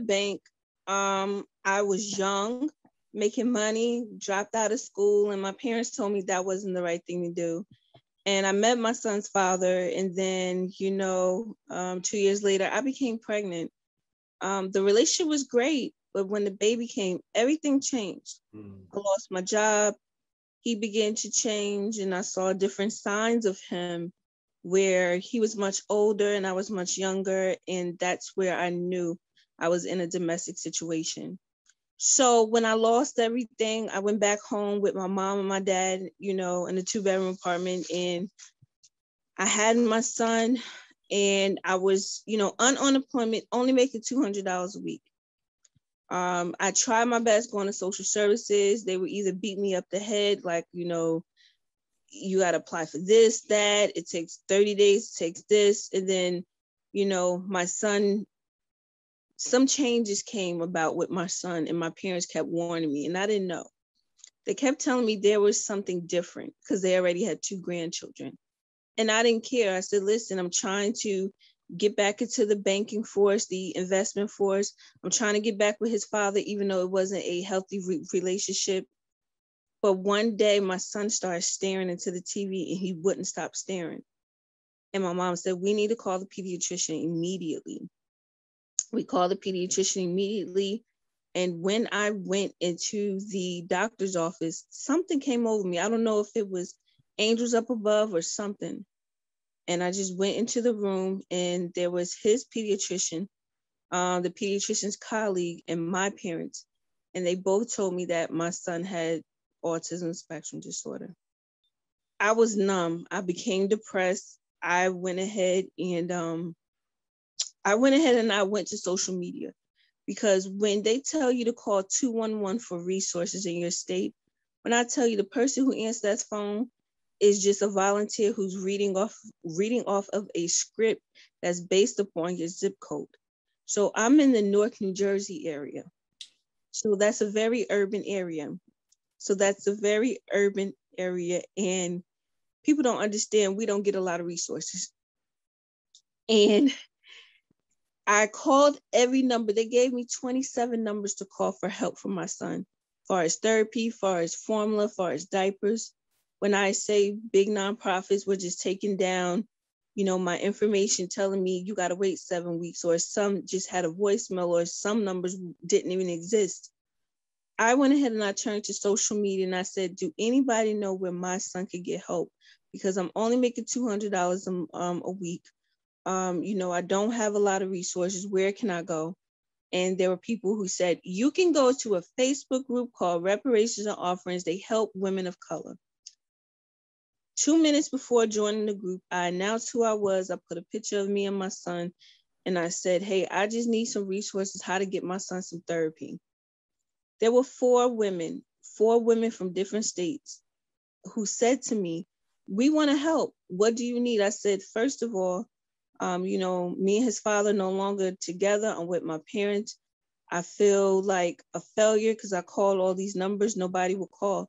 bank. I was young, making money, dropped out of school, and my parents told me that wasn't the right thing to do. And I met my son's father, and then, 2 years later, I became pregnant. The relationship was great, but when the baby came, everything changed. I lost my job. He began to change, and I saw different signs of him where he was much older and I was much younger. And that's where I knew I was in a domestic situation. So when I lost everything, I went back home with my mom and my dad, in a 2-bedroom apartment. And I had my son, and I was, on unemployment, only making $200 a week. I tried my best going to social services. They would either beat me up the head, like, you got to apply for this, that. It takes 30 days, it takes this. And then, my son, some changes came about with my son, and my parents kept warning me, and I didn't know. They kept telling me there was something different because they already had 2 grandchildren. And I didn't care. I said, listen, I'm trying to get back into the banking force, the investment force. I'm trying to get back with his father, even though it wasn't a healthy relationship. But one day my son started staring into the TV, and he wouldn't stop staring. And my mom said, we need to call the pediatrician immediately. We called the pediatrician immediately. And when I went into the doctor's office, something came over me. I don't know if it was angels up above or something. And I just went into the room, and there was his pediatrician, the pediatrician's colleague, and my parents. And they both told me that my son had autism spectrum disorder. I was numb. I became depressed. I went ahead and I went to social media, because when they tell you to call 211 for resources in your state, when I tell you the person who answers that phone is just a volunteer who's reading off of a script that's based upon your zip code. So I'm in the Newark, New Jersey area. So that's a very urban area. And people don't understand, we don't get a lot of resources. And I called every number. They gave me 27 numbers to call for help for my son, far as therapy, far as formula, far as diapers. When I say big nonprofits were just taking down, my information, telling me you got to wait 7 weeks, or some just had a voicemail, or some numbers didn't even exist. I went ahead and I turned to social media, and I said, do anybody know where my son could get help? Because I'm only making $200 a week. I don't have a lot of resources. Where can I go? And there were people who said, you can go to a Facebook group called Reparations and Offerings. They help women of color. 2 minutes before joining the group, I announced who I was. I put a picture of me and my son, and I said, hey, I just need some resources, how to get my son some therapy. There were 4 women from different states who said to me, we want to help. What do you need? I said, first of all, me and his father no longer together. I'm with my parents. I feel like a failure because I called all these numbers. Nobody would call.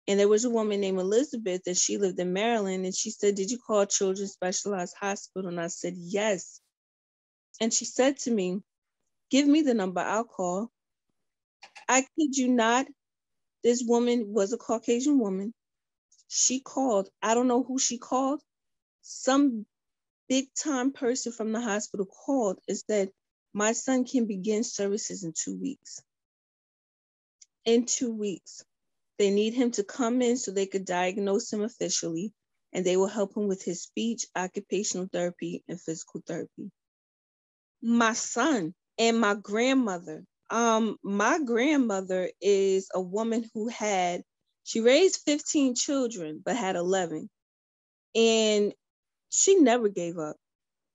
And there was a woman named Elizabeth, and she lived in Maryland. And she said, did you call Children's Specialized Hospital? And I said, yes. And she said to me, give me the number, I'll call. I kid you not, this woman was a Caucasian woman. She called. I don't know who she called. Some big time person from the hospital called and said, my son can begin services in 2 weeks. In 2 weeks. They need him to come in so they could diagnose him officially, and they will help him with his speech, occupational therapy, and physical therapy. My son and my grandmother. My grandmother is a woman who she raised 15 children, but had 11. And she never gave up.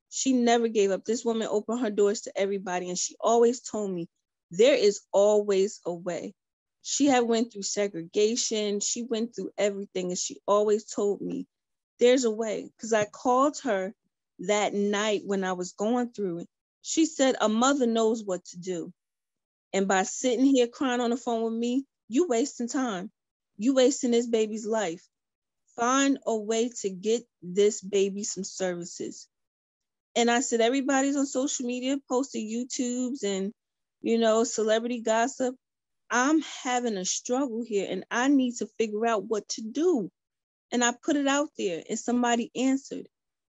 She never gave up. This woman opened her doors to everybody, and she always told me, there is always a way. She had went through segregation. She went through everything, and she always told me, there's a way. Because I called her that night when I was going through it. She said, a mother knows what to do. And by sitting here crying on the phone with me, you wasting time. You wasting this baby's life. Find a way to get this baby some services. And I said, everybody's on social media, posting YouTubes and celebrity gossip. I'm having a struggle here and I need to figure out what to do. And I put it out there and somebody answered.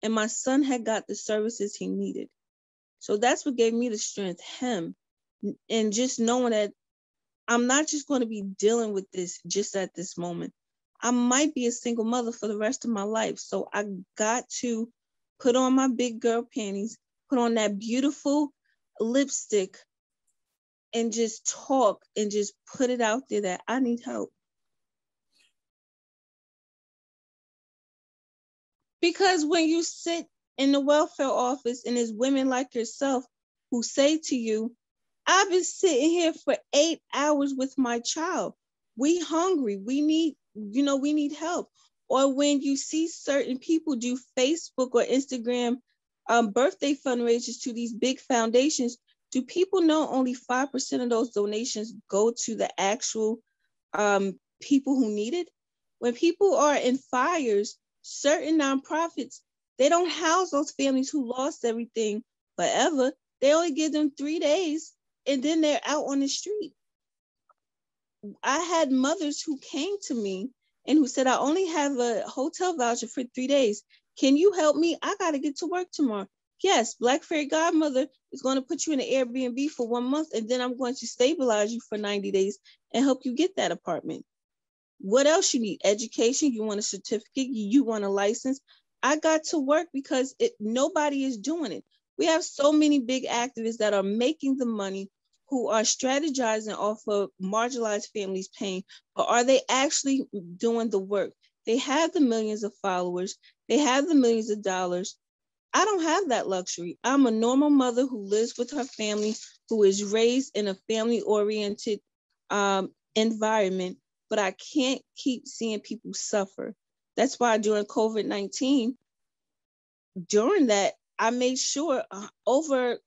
And my son had got the services he needed. So that's what gave me the strength, him. And just knowing that I'm not just going to be dealing with this just at this moment. I might be a single mother for the rest of my life. So I got to put on my big girl panties, put on that beautiful lipstick, and just talk and just put it out there that I need help. Because when you sit in the welfare office and there's women like yourself who say to you, I've been sitting here for 8 hours with my child. We hungry. We need help. Or when you see certain people do Facebook or Instagram birthday fundraisers to these big foundations, do people know only 5% of those donations go to the actual people who need it? When people are in fires, certain nonprofits, they don't house those families who lost everything forever. They only give them 3 days and then they're out on the street. I had mothers who came to me and who said, I only have a hotel voucher for 3 days. Can you help me? I got to get to work tomorrow. Yes, Black Fairy Godmother is going to put you in an Airbnb for 1 month, and then I'm going to stabilize you for 90 days and help you get that apartment. What else you need? Education? You want a certificate? You want a license? I got to work because nobody is doing it. We have so many big activists that are making the money, who are strategizing off of marginalized families' pain, but are they actually doing the work? They have the millions of followers. They have the millions of dollars. I don't have that luxury. I'm a normal mother who lives with her family, who is raised in a family-oriented environment, but I can't keep seeing people suffer. That's why during COVID-19, during that, I made sure over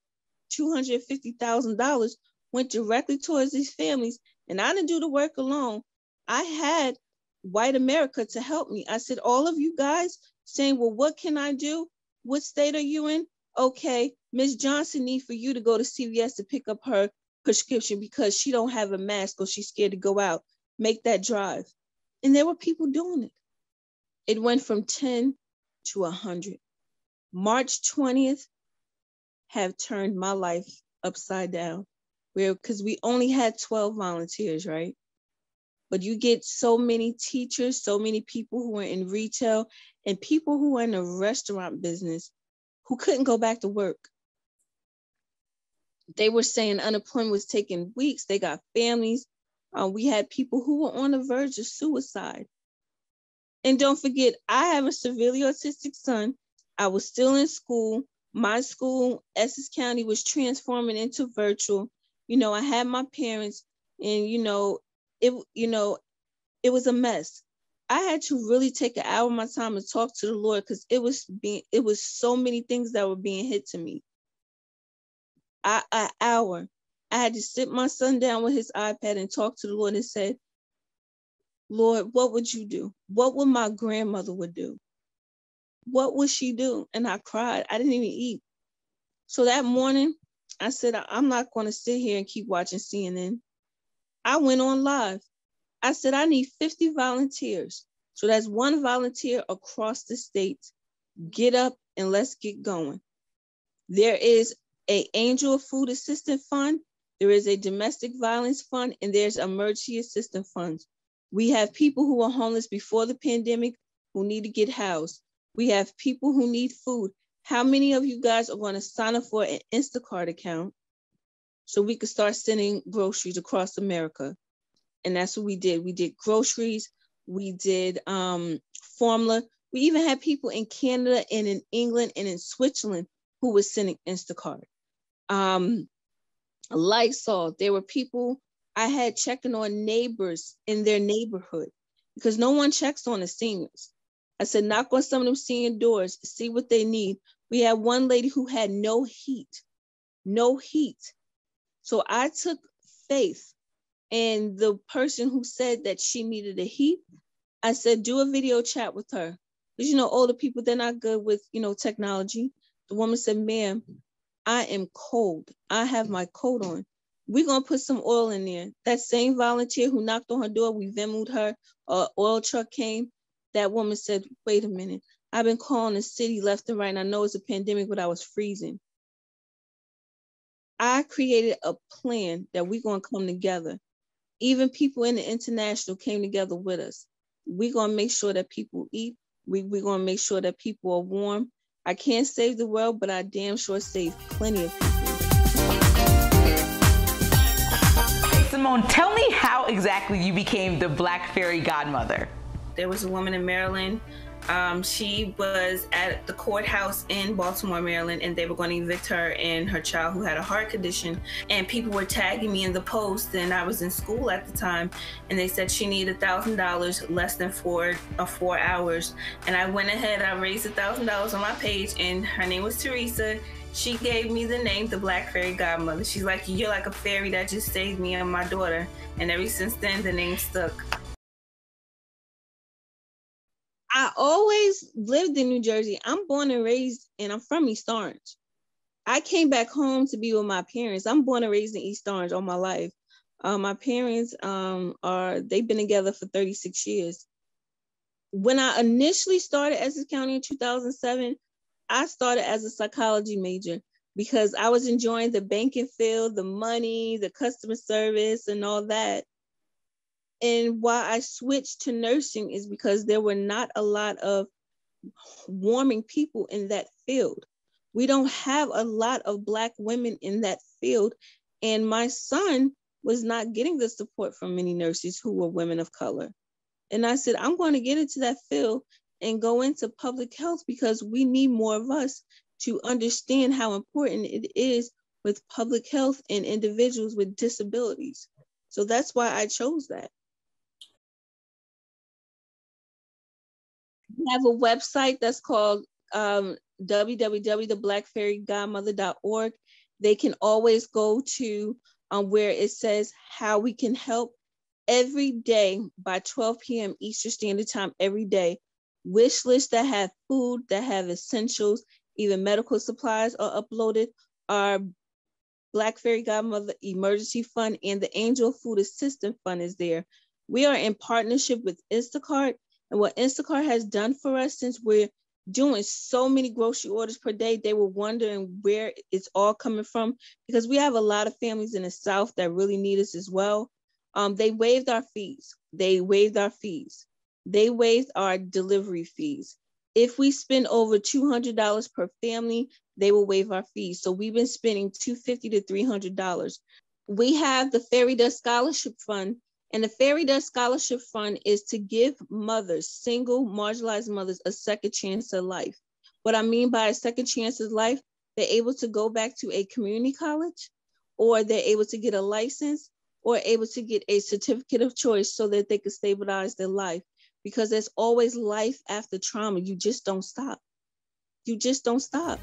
$250,000 went directly towards these families. And I didn't do the work alone. I had white America to help me. I said, all of you guys saying, well, what can I do? What state are you in? Okay, Ms. Johnson need for you to go to CVS to pick up her prescription because she don't have a mask or she's scared to go out. Make that drive. And there were people doing it. It went from 10 to 100. March 20th have turned my life upside down, because we only had 12 volunteers, right? But you get so many teachers, so many people who are in retail, and people who are in the restaurant business who couldn't go back to work. They were saying unemployment was taking weeks. They got families. We had people who were on the verge of suicide. And don't forget, I have a severely autistic son. I was still in school. My school, Essex County, was transforming into virtual. I had my parents, and it was a mess. I had to really take an hour of my time and talk to the Lord, because it was so many things that were being hit to me. An hour. I had to sit my son down with his iPad and talk to the Lord and said, Lord, what would you do? What would my grandmother would do? What would she do? And I cried. I didn't even eat. So that morning, I said, I'm not going to sit here and keep watching CNN. I went on live. I said, I need 50 volunteers. So that's one volunteer across the state. Get up and let's get going. There is an Angel Food Assistance Fund. There is a domestic violence fund, and there's emergency assistance funds. We have people who were homeless before the pandemic who need to get housed. We have people who need food. How many of you guys are going to sign up for an Instacart account so we could start sending groceries across America? And that's what we did. We did groceries. We did formula. We even had people in Canada and in England and in Switzerland who were sending Instacart. Lysol. There were people I had checking on neighbors in their neighborhood, because no one checks on the seniors. I said, knock on some of them senior doors, see what they need. We had one lady who had no heat. So I took faith, and the person who said that she needed a heat, I said, do a video chat with her. Because, older people, they're not good with, technology. The woman said, ma'am, I am cold. I have my coat on. We're going to put some oil in there. That same volunteer who knocked on her door, we Venmo'd her, oil truck came. That woman said, wait a minute, I've been calling the city left and right, and I know it's a pandemic, but I was freezing. I created a plan that we're going to come together. Even people in the international came together with us. We're going to make sure that people eat. We're going to make sure that people are warm. I can't save the world, but I damn sure save plenty of people. Simone, tell me how exactly you became the Black Fairy Godmother. There was a woman in Maryland. She was at the courthouse in Baltimore, Maryland, and they were going to evict her and her child who had a heart condition. And people were tagging me in the post, and I was in school at the time, and they said she needed $1,000 less than 4 hours. And I went ahead, I raised $1,000 on my page, and her name was Teresa. She gave me the name, the Black Fairy Godmother. She's like, you're like a fairy that just saved me and my daughter. And ever since then, the name stuck. I always lived in New Jersey. I'm born and raised, and I'm from East Orange. I came back home to be with my parents. I'm born and raised in East Orange all my life. My parents they've been together for 36 years. When I initially started Essex County in 2007, I started as a psychology major because I was enjoying the banking field, the money, the customer service, and all that. And why I switched to nursing is because there were not a lot of warming people in that field. We don't have a lot of Black women in that field. And my son was not getting the support from many nurses who were women of color. And I said, I'm going to get into that field and go into public health because we need more of us to understand how important it is with public health and individuals with disabilities. So that's why I chose that. We have a website that's called www.theblackfairygodmother.org. They can always go to where it says how we can help. Every day by 12 p.m. Eastern Standard Time, every day, wish lists that have food, that have essentials, even medical supplies are uploaded. Our Black Fairy Godmother Emergency Fund and the Angel Food Assistance Fund is there. We are in partnership with Instacart. And what Instacart has done for us, since we're doing so many grocery orders per day, they were wondering where it's all coming from because we have a lot of families in the South that really need us as well. They waived our fees. They waived our fees. They waived our delivery fees. If we spend over $200 per family, they will waive our fees. So we've been spending $250 to $300. We have the Fairy Dust Scholarship Fund. And the Fairy Dust Scholarship Fund is to give mothers, single marginalized mothers, a second chance at life. What I mean by a second chance at life, they're able to go back to a community college, or they're able to get a license, or able to get a certificate of choice so that they can stabilize their life. Because there's always life after trauma. You just don't stop. You just don't stop.